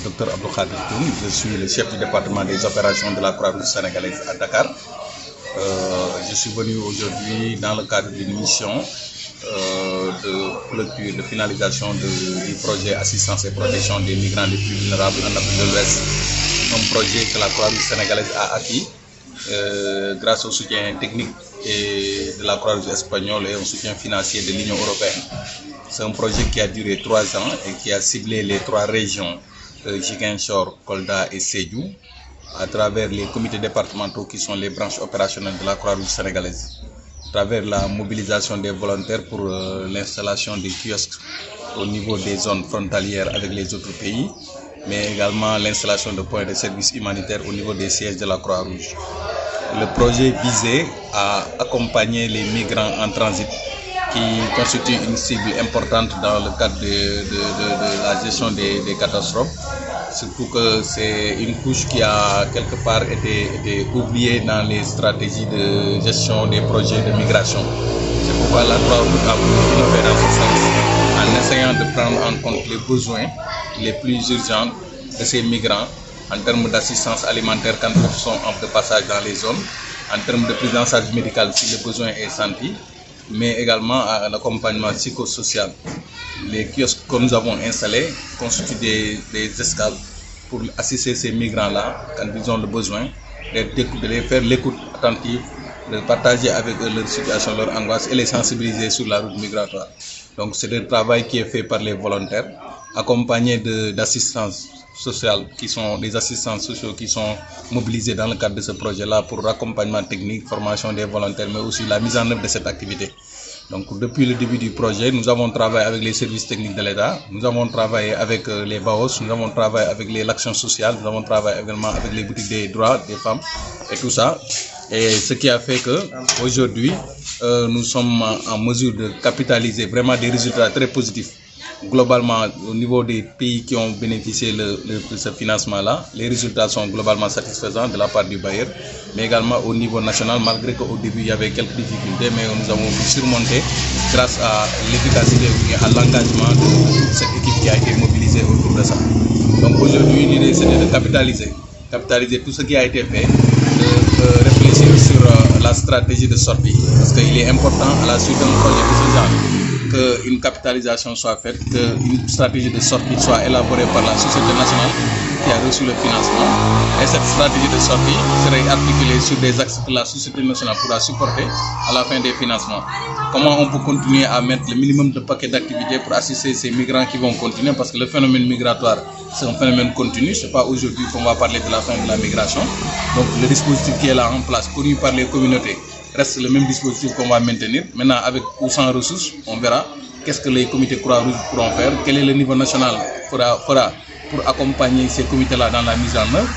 Dr Abdou Khadir Toum, je suis le chef du département des opérations de la Croix-Rouge sénégalaise à Dakar. Je suis venu aujourd'hui dans le cadre d'une mission de clôture, de finalisation du projet assistance et protection des migrants les plus vulnérables en Afrique de l'Ouest. Un projet que la Croix-Rouge sénégalaise a acquis grâce au soutien technique de la Croix-Rouge espagnole et au soutien financier de l'Union européenne. C'est un projet qui a duré 3 ans et qui a ciblé les 3 régions, Ziguinchor, Kolda et Sédhiou, à travers les comités départementaux qui sont les branches opérationnelles de la Croix-Rouge sénégalaise, à travers la mobilisation des volontaires pour l'installation des kiosques au niveau des zones frontalières avec les autres pays, mais également l'installation de points de service humanitaire au niveau des sièges de la Croix-Rouge. Le projet visait à accompagner les migrants en transit qui constituent une cible importante dans le cadre de la gestion des catastrophes. Surtout que c'est une couche qui a quelque part été oubliée dans les stratégies de gestion des projets de migration. C'est pourquoi la Croix-Rouge a voulu innover dans ce sens en essayant de prendre en compte les besoins les plus urgents de ces migrants en termes d'assistance alimentaire quand ils sont de passage dans les zones, en termes de prise en charge médicale si le besoin est senti, mais également à l'accompagnement psychosocial. Les kiosques que nous avons installés constituent des escales pour assister ces migrants-là quand ils ont le besoin, de les faire l'écoute attentive, de partager avec eux leur situation, leur angoisse et les sensibiliser sur la route migratoire. Donc c'est un travail qui est fait par les volontaires, accompagné d'assistance sociale, qui sont des assistants sociaux qui sont mobilisés dans le cadre de ce projet-là pour l'accompagnement technique, formation des volontaires, mais aussi la mise en œuvre de cette activité. Donc depuis le début du projet, nous avons travaillé avec les services techniques de l'État, nous avons travaillé avec les BAOS, nous avons travaillé avec l'action sociale, nous avons travaillé également avec les boutiques des droits des femmes et tout ça. Et ce qui a fait que aujourd'hui, nous sommes en mesure de capitaliser vraiment des résultats très positifs. Globalement, au niveau des pays qui ont bénéficié de ce financement-là, les résultats sont globalement satisfaisants de la part du bailleur, mais également au niveau national, malgré qu'au début il y avait quelques difficultés, mais nous avons pu surmonter grâce à l'efficacité et à l'engagement de cette équipe qui a été mobilisée autour de ça. Donc aujourd'hui, l'idée c'était de capitaliser tout ce qui a été fait, de réfléchir sur la stratégie de sortie, parce qu'il est important à la suite d'un projet de ce genre qu'une capitalisation soit faite, qu'une stratégie de sortie soit élaborée par la société nationale qui a reçu le financement. Et cette stratégie de sortie serait articulée sur des axes que la société nationale pourra supporter à la fin des financements. Comment on peut continuer à mettre le minimum de paquets d'activités pour assister ces migrants qui vont continuer, parce que le phénomène migratoire, c'est un phénomène continu. Ce n'est pas aujourd'hui qu'on va parler de la fin de la migration. Donc le dispositif qui est là en place, connu par les communautés, reste le même dispositif qu'on va maintenir. Maintenant, avec ou sans ressources, on verra qu'est-ce que les comités Croix-Rouge pourront faire, quel est le niveau national fera pour accompagner ces comités-là dans la mise en œuvre.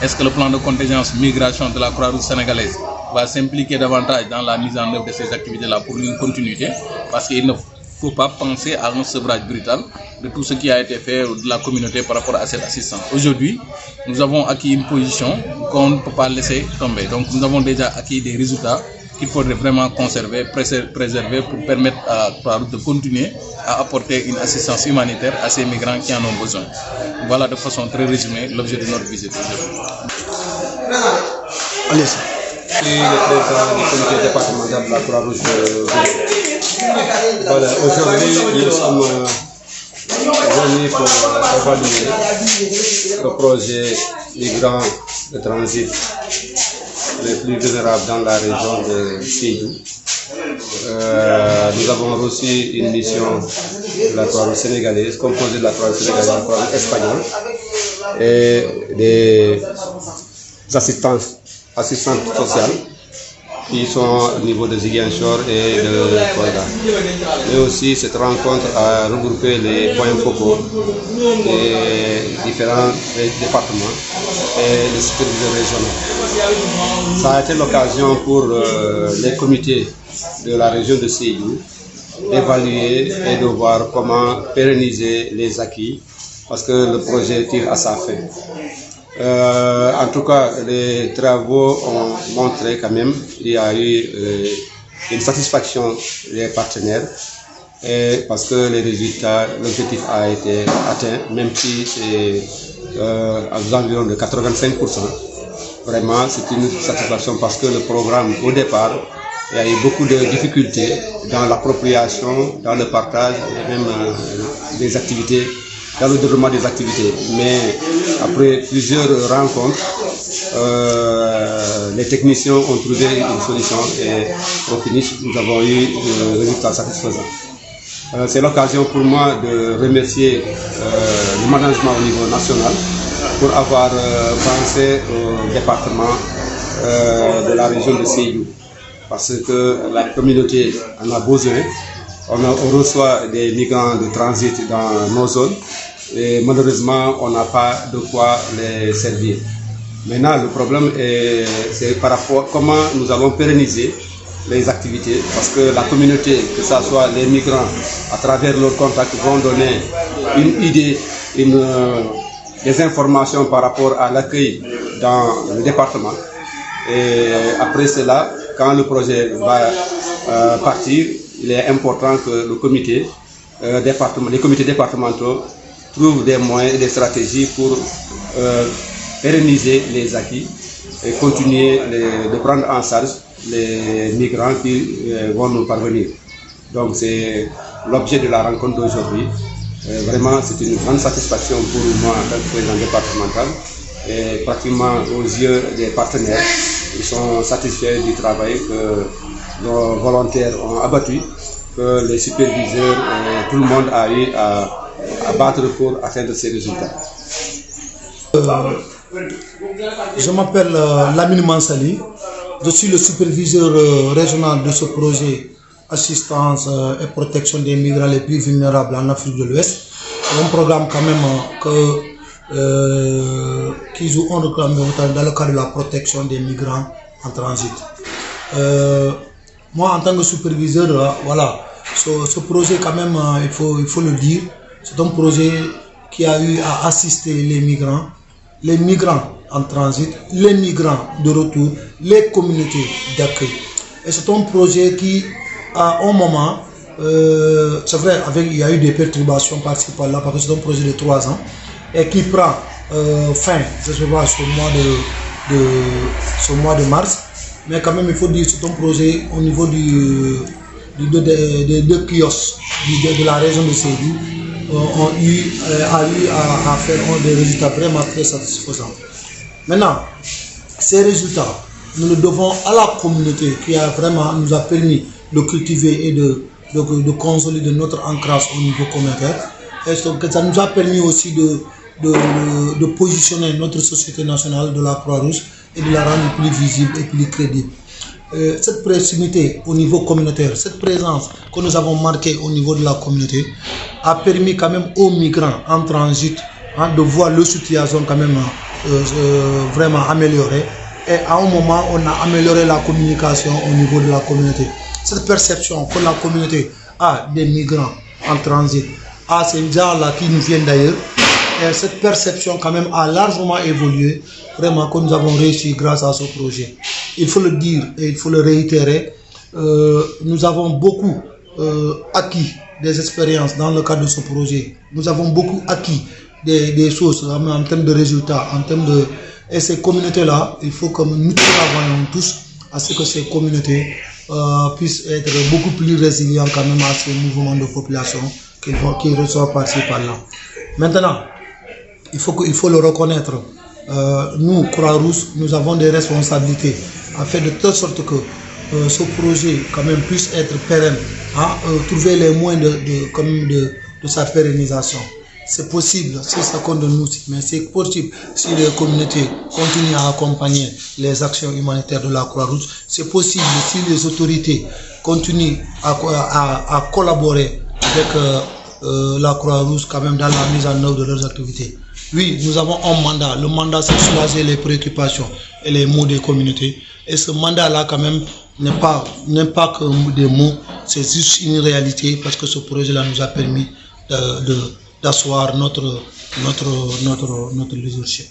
Est-ce que le plan de contingence migration de la Croix-Rouge sénégalaise va s'impliquer davantage dans la mise en œuvre de ces activités-là pour une continuité, parce qu'il ne faut pas penser à un sevrage brutal de tout ce qui a été fait de la communauté par rapport à cette assistance. Aujourd'hui, nous avons acquis une position qu'on ne peut pas laisser tomber. Donc nous avons déjà acquis des résultats qu'il faudrait vraiment conserver, préserver pour permettre à Croix-Rouge de continuer à apporter une assistance humanitaire à ces migrants qui en ont besoin. Voilà de façon très résumée l'objet de notre visite aujourd'hui. Allez, je suis le président du comité départemental de la Croix-Rouge. Voilà, aujourd'hui nous sommes venus pour évaluer le projet migrants de transit les plus vulnérables dans la région de Sédhiou. Nous avons reçu une mission de la Croix-Rouge sénégalaise, composée de la Croix-Rouge sénégalaise et de la Croix-Rouge espagnole, et des assistantes sociales qui sont au niveau de Ziguinchor et de Kolda. Mais aussi, cette rencontre a regroupé les points focaux des différents départements et les superviseurs régionaux. Ça a été l'occasion pour les comités de la région de Sédhiou d'évaluer et de voir comment pérenniser les acquis, parce que le projet tire à sa fin. En tout cas, les travaux ont montré quand même qu'il y a eu une satisfaction des partenaires, et parce que les résultats, l'objectif a été atteint, même si aux environs de 85%. Vraiment, c'est une satisfaction parce que le programme, au départ, il y a eu beaucoup de difficultés dans l'appropriation, dans le partage et même des activités, dans le développement des activités. Mais après plusieurs rencontres, les techniciens ont trouvé une solution et au finish, nous avons eu un résultat satisfaisant. C'est l'occasion pour moi de remercier le management au niveau national pour avoir pensé au département de la région de Sédhiou. Parce que la communauté en a besoin. On reçoit des migrants de transit dans nos zones et malheureusement on n'a pas de quoi les servir. Maintenant le problème c'est par rapport à comment nous allons pérenniser les activités parce que la communauté, que ce soit les migrants à travers leurs contacts vont donner une idée, des informations par rapport à l'accueil dans le département et après cela quand le projet va partir, il est important que le comité, les comités départementaux trouvent des moyens et des stratégies pour pérenniser les acquis et continuer de prendre en charge les migrants qui vont nous parvenir. Donc c'est l'objet de la rencontre d'aujourd'hui. Vraiment, c'est une grande satisfaction pour moi en tant que président départemental et pratiquement aux yeux des partenaires. Ils sont satisfaits du travail que nos volontaires ont abattu, que les superviseurs et tout le monde a eu à battre pour atteindre ces résultats. Je m'appelle Lamine Mansali, je suis le superviseur régional de ce projet assistance et protection des migrants les plus vulnérables en Afrique de l'Ouest. C'est un programme quand même qui joue un rôle dans le cadre de la protection des migrants en transit. Moi en tant que superviseur, voilà, ce projet quand même, il faut le dire, c'est un projet qui a eu à assister les migrants en transit, les migrants de retour, les communautés d'accueil. Et c'est un projet qui, à un moment, c'est vrai, il y a eu des perturbations par-ci par-là, parce que c'est un projet de 3 ans, et qui prend fin, je sais pas, ce mois de mars. Mais quand même, il faut dire que c'est un projet au niveau des 2 kiosques de la région de Sédhiou, a eu à faire des résultats vraiment très satisfaisants. Maintenant, ces résultats, nous le devons à la communauté qui nous a permis de cultiver et de consolider notre ancrage au niveau communautaire. Et ça nous a permis aussi de positionner notre société nationale de la Croix-Rouge et de la rendre plus visible et plus crédible. Cette proximité au niveau communautaire, cette présence que nous avons marquée au niveau de la communauté a permis quand même aux migrants en transit de voir leur situation quand même vraiment améliorée. Et à un moment, on a amélioré la communication au niveau de la communauté. Cette perception que la communauté a des migrants en transit, à ces gens-là qui nous viennent d'ailleurs, et cette perception quand même a largement évolué, vraiment que nous avons réussi grâce à ce projet. Il faut le dire et il faut le réitérer, nous avons beaucoup acquis des expériences dans le cadre de ce projet. Nous avons beaucoup acquis des choses en termes de résultats, en termes de... Et ces communautés-là, il faut que nous travaillions tous à ce que ces communautés puissent être beaucoup plus résilientes quand même à ces mouvements de population qu'ils reçoivent par-ci par-là. Maintenant, il faut le reconnaître. Nous, Croix-Rouge, nous avons des responsabilités à faire de telle sorte que ce projet quand même puisse être pérenne, trouver les moyens de sa pérennisation. C'est possible si ça compte de nous, mais c'est possible si les communautés continuent à accompagner les actions humanitaires de la Croix-Rouge. C'est possible si les autorités continuent à collaborer avec la Croix-Rouge quand même dans la mise en œuvre de leurs activités. Oui, nous avons un mandat. Le mandat, c'est soulager les préoccupations et les maux des communautés. Et ce mandat-là, quand même, n'est pas que des mots, c'est juste une réalité parce que ce projet-là nous a permis d'asseoir notre leadership.